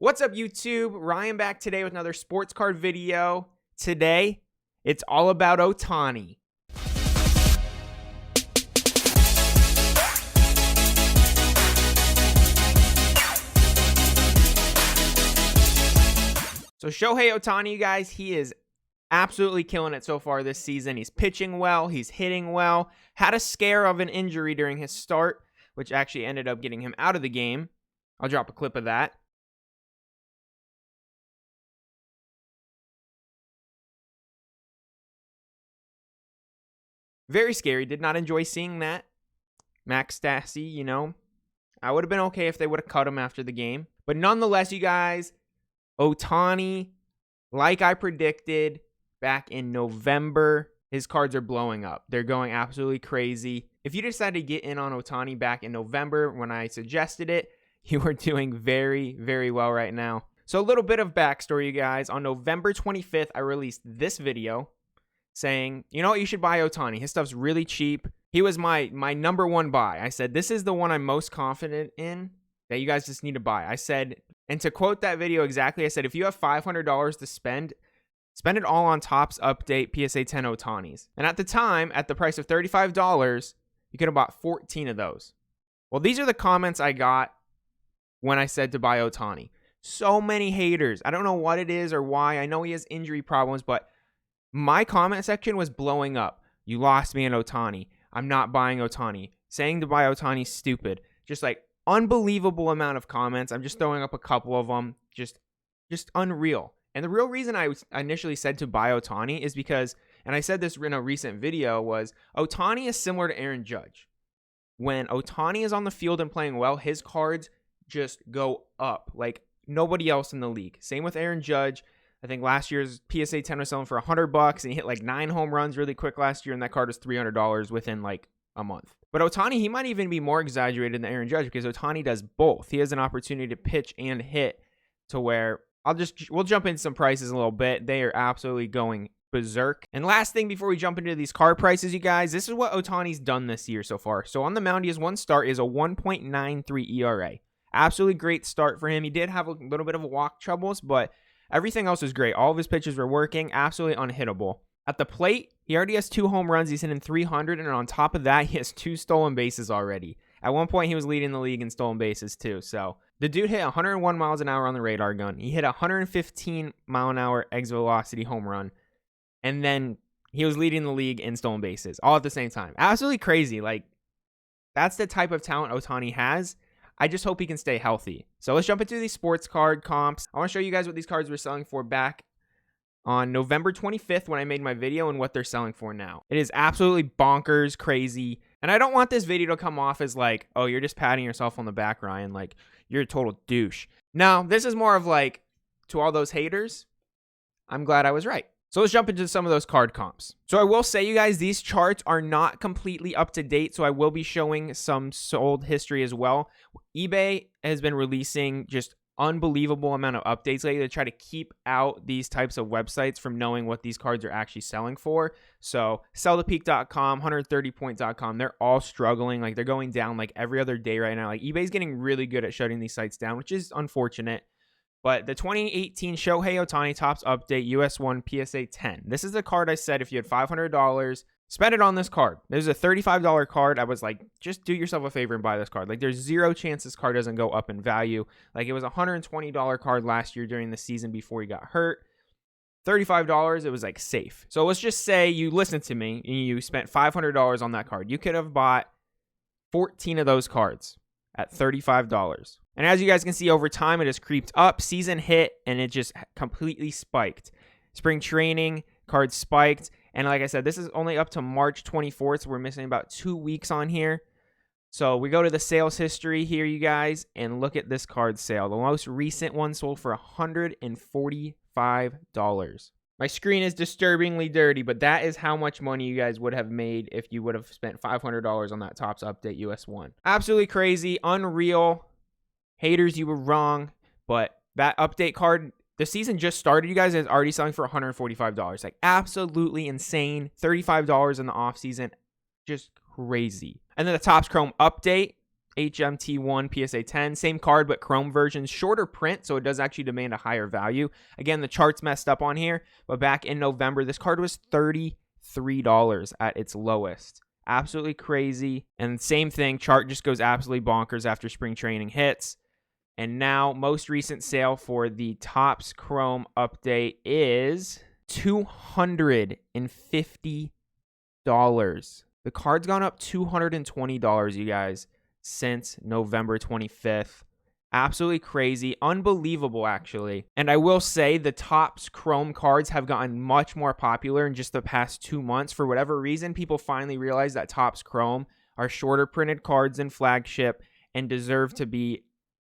What's up, YouTube? Ryan back today with another sports card video. Today, it's all about Ohtani. So Shohei Ohtani, you guys, he is absolutely killing it so far this season. He's pitching well, he's hitting well, had a scare of an injury during his start, which actually ended up getting him out of the game. I'll drop a clip of that. Very scary. Did not enjoy seeing that. Max Stassi, you know, I would have been okay if they would have cut him after the game. But nonetheless, you guys, Ohtani, like I predicted back in November, his cards are blowing up. They're going absolutely crazy. If you decided to get in on Ohtani back in November when I suggested it, you are doing very, very well right now. So a little bit of backstory, you guys. On November 25th, I released this video saying, you know what, you should buy Ohtani. His stuff's really cheap. He was my number one buy. I said, this is the one I'm most confident in that you guys just need to buy. I said, and to quote that video exactly, I said, if you have $500 to spend it all on Topps Update PSA 10 Ohtani's. And at the time, at the price of $35, you could have bought 14 of those. Well, these are the comments I got when I said to buy Ohtani. So many haters. I don't know what it is or why. I know he has injury problems, but my comment section was blowing up. You lost me in Ohtani. I'm not buying Ohtani. Saying to buy Ohtani is stupid. Just like unbelievable amount of comments. I'm just throwing up a couple of them. Just unreal. And the real reason I initially said to buy Ohtani is because, and I said this in a recent video, was Ohtani is similar to Aaron Judge. When Ohtani is on the field and playing well, his cards just go up like nobody else in the league. Same with Aaron Judge. I think last year's PSA 10 was selling for $100, and he hit like 9 home runs really quick last year, and that card was $300 within like a month. But Ohtani, he might even be more exaggerated than Aaron Judge because Ohtani does both. He has an opportunity to pitch and hit to where we'll jump into some prices in a little bit. They are absolutely going berserk. And last thing before we jump into these card prices, you guys, this is what Ohtani's done this year so far. So on the mound, he has one start, is a 1.93 ERA. Absolutely great start for him. He did have a little bit of walk troubles, but everything else was great. All of his pitches were working, absolutely unhittable. At the plate, he already has 2 home runs. He's hitting 300, and on top of that, he has 2 stolen bases already. At one point, he was leading the league in stolen bases too. So the dude hit 101 miles an hour on the radar gun. He hit a 115 mile an hour exit velocity home run, and then he was leading the league in stolen bases all at the same time. Absolutely crazy. Like, that's the type of talent Ohtani has. I just hope he can stay healthy. So let's jump into these sports card comps. I want to show you guys what these cards were selling for back on November 25th when I made my video and what they're selling for now. It is absolutely bonkers crazy. And I don't want this video to come off as like, oh, you're just patting yourself on the back, Ryan. Like, you're a total douche. No, this is more of like, to all those haters, I'm glad I was right. So let's jump into some of those card comps. So I will say, you guys, these charts are not completely up to date, so I will be showing some sold history as well. eBay has been releasing just unbelievable amount of updates lately to try to keep out these types of websites from knowing what these cards are actually selling for. So sellthepeak.com, 130point.com, they're all struggling. Like, they're going down like every other day right now. Like, eBay's getting really good at shutting these sites down, which is unfortunate. But the 2018 Shohei Ohtani Topps Update US 1 PSA 10. This is the card I said if you had $500, spend it on this card. There's a $35 card. I was like, just do yourself a favor and buy this card. Like, there's zero chance this card doesn't go up in value. Like, it was a $120 card last year during the season before he got hurt. $35, it was like safe. So let's just say you listened to me and you spent $500 on that card. You could have bought 14 of those cards at $35. And as you guys can see, over time, it has creeped up. Season hit, and it just completely spiked. Spring training, cards spiked. And like I said, this is only up to March 24th, so we're missing about 2 weeks on here. So we go to the sales history here, you guys, and look at this card sale. The most recent one sold for $145. My screen is disturbingly dirty, but that is how much money you guys would have made if you would have spent $500 on that Topps Update US 1. Absolutely crazy, unreal. Haters, you were wrong, but that update card, the season just started, you guys, is already selling for $145. Like, absolutely insane. $35 in the offseason. Just crazy. And then the Topps Chrome update HMT1 PSA 10. Same card, but chrome version. Shorter print, so it does actually demand a higher value. Again, the chart's messed up on here, but back in November, this card was $33 at its lowest. Absolutely crazy. And same thing, chart just goes absolutely bonkers after spring training hits. And now, most recent sale for the Topps Chrome update is $250. The card's gone up $220, you guys, since November 25th. Absolutely crazy. Unbelievable, actually. And I will say the Topps Chrome cards have gotten much more popular in just the past 2 months. For whatever reason, people finally realized that Topps Chrome are shorter printed cards than flagship and deserve to be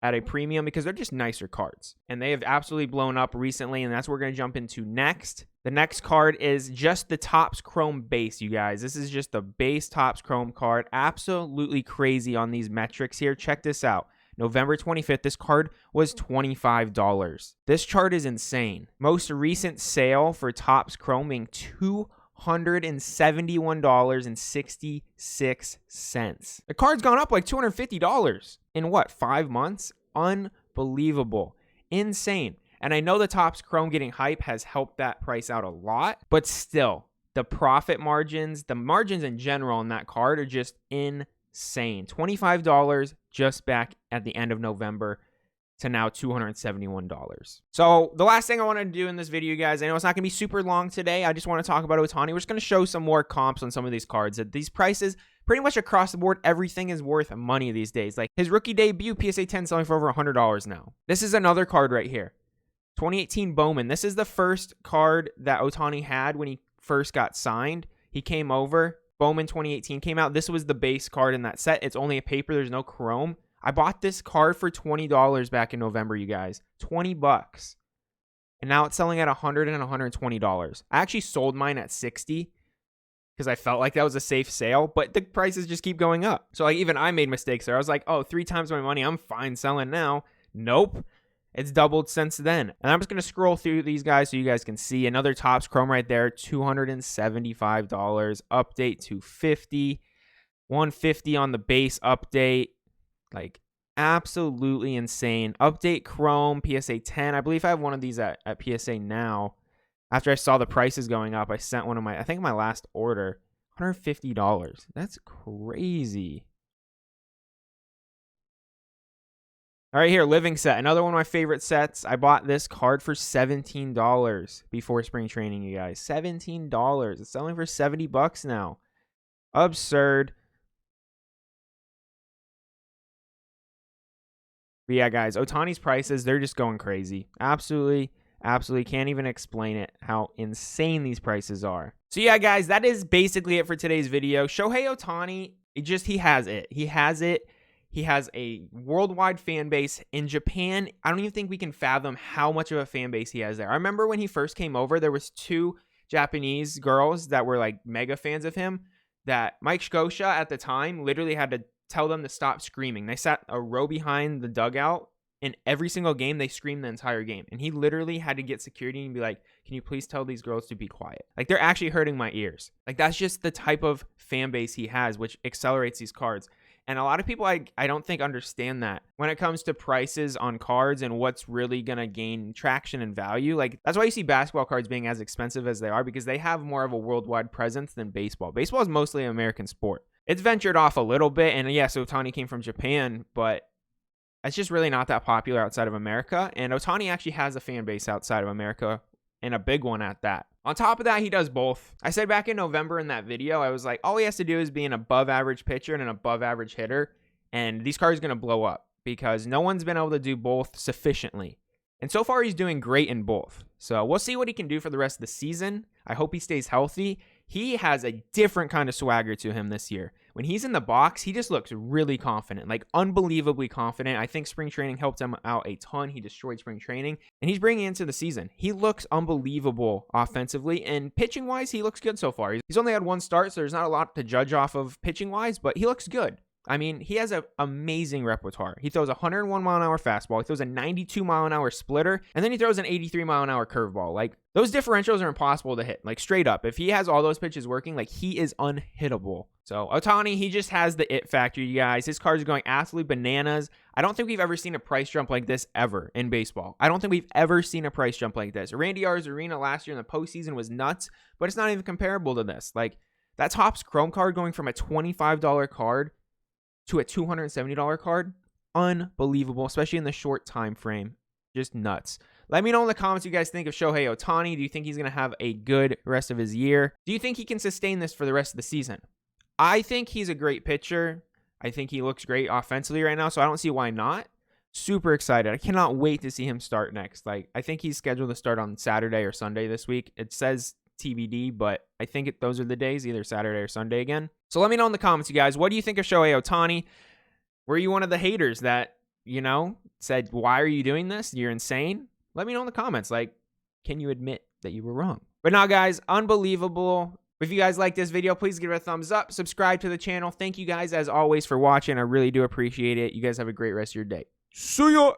at a premium because they're just nicer cards. And they have absolutely blown up recently, and that's what we're going to jump into next. The next card is just the Topps Chrome base, you guys. This is just the base Topps Chrome card. Absolutely crazy on these metrics here. Check this out. November 25th, this card was $25. This chart is insane. Most recent sale for Topps Chrome being $271.66. The card's gone up like $250 in what, 5 months? Unbelievable. Insane. And I know the Topps Chrome getting hype has helped that price out a lot, but still, the profit margins, the margins in general on that card are just insane. $25 just back at the end of November to now $271. So the last thing I want to do in this video, guys, I know it's not going to be super long today. I just want to talk about Ohtani. We're just going to show some more comps on some of these cards. At these prices, pretty much across the board, everything is worth money these days. Like his rookie debut, PSA 10 selling for over $100 now. This is another card right here. 2018 Bowman. This is the first card that Ohtani had when he first got signed. He came over. Bowman 2018 came out. This was the base card in that set. It's only a paper. There's no chrome. I bought this card for $20 back in November, you guys. $20. And now it's selling at $100 and $120. I actually sold mine at $60 because I felt like that was a safe sale, but the prices just keep going up. So like even I made mistakes there. I was like, oh, 3 times my money. I'm fine selling now. Nope. It's doubled since then. And I'm just going to scroll through these guys so you guys can see. Another Topps Chrome right there, $275. Update $250. $150 on the base update. Like, absolutely insane. Update Chrome, PSA 10. I believe I have one of these at PSA now. After I saw the prices going up, I sent one of my, I think my last order, $150. That's crazy. All right, here, Living Set. Another one of my favorite sets. I bought this card for $17 before spring training, you guys. $17. It's selling for $70 now. Absurd. But yeah, guys, Ohtani's prices, they're just going crazy. Absolutely, absolutely can't even explain it, how insane these prices are. So yeah, guys, that is basically it for today's video. Shohei Ohtani, he has it. He has it. He has a worldwide fan base. In Japan, I don't even think we can fathom how much of a fan base he has there. I remember when he first came over, there was 2 Japanese girls that were like mega fans of him that Mike Scotia at the time literally had to tell them to stop screaming. They sat a row behind the dugout, and every single game they screamed the entire game. And he literally had to get security and be like, can you please tell these girls to be quiet? Like, they're actually hurting my ears. Like, that's just the type of fan base he has, which accelerates these cards. And a lot of people, I don't think understand that when it comes to prices on cards and what's really going to gain traction and value. Like, that's why you see basketball cards being as expensive as they are, because they have more of a worldwide presence than baseball. Baseball is mostly an American sport. It's ventured off a little bit. And yes, Ohtani came from Japan, but it's just really not that popular outside of America. And Ohtani actually has a fan base outside of America, and a big one at that. On top of that, he does both. I said back in November in that video, I was like, all he has to do is be an above average pitcher and an above average hitter, and these cards are going to blow up because no one's been able to do both sufficiently. And so far, he's doing great in both. So we'll see what he can do for the rest of the season. I hope he stays healthy. He has a different kind of swagger to him this year. When he's in the box, he just looks really confident, like unbelievably confident. I think spring training helped him out a ton. He destroyed spring training, and he's bringing it into the season. He looks unbelievable offensively, and pitching-wise, he looks good so far. He's only had 1 start, so there's not a lot to judge off of pitching-wise, but he looks good. I mean, he has an amazing repertoire. He throws a 101-mile-an-hour fastball. He throws a 92-mile-an-hour splitter. And then he throws an 83-mile-an-hour curveball. Like, those differentials are impossible to hit. Like, straight up. If he has all those pitches working, like, he is unhittable. So, Ohtani, he just has the it factor, you guys. His cards are going absolutely bananas. I don't think we've ever seen a price jump like this ever in baseball. I don't think we've ever seen a price jump like this. Randy Arozarena last year in the postseason was nuts, but it's not even comparable to this. Like, that Topps Chrome card going from a $25 card to a $270 card, unbelievable, especially in the short time frame. Just nuts. Let me know in the comments what you guys think of Shohei Ohtani. Do you think he's going to have a good rest of his year? Do you think he can sustain this for the rest of the season? I think he's a great pitcher. I think he looks great offensively right now, so I don't see why not. Super excited. I cannot wait to see him start next. Like, I think he's scheduled to start on Saturday or Sunday this week. It says TBD, but I think those are the days, either Saturday or Sunday again. So let me know in the comments, you guys. What do you think of Shohei Ohtani? Were you one of the haters that, said, why are you doing this? You're insane? Let me know in the comments. Like, can you admit that you were wrong? But now, guys, unbelievable. If you guys like this video, please give it a thumbs up. Subscribe to the channel. Thank you guys, as always, for watching. I really do appreciate it. You guys have a great rest of your day. See ya!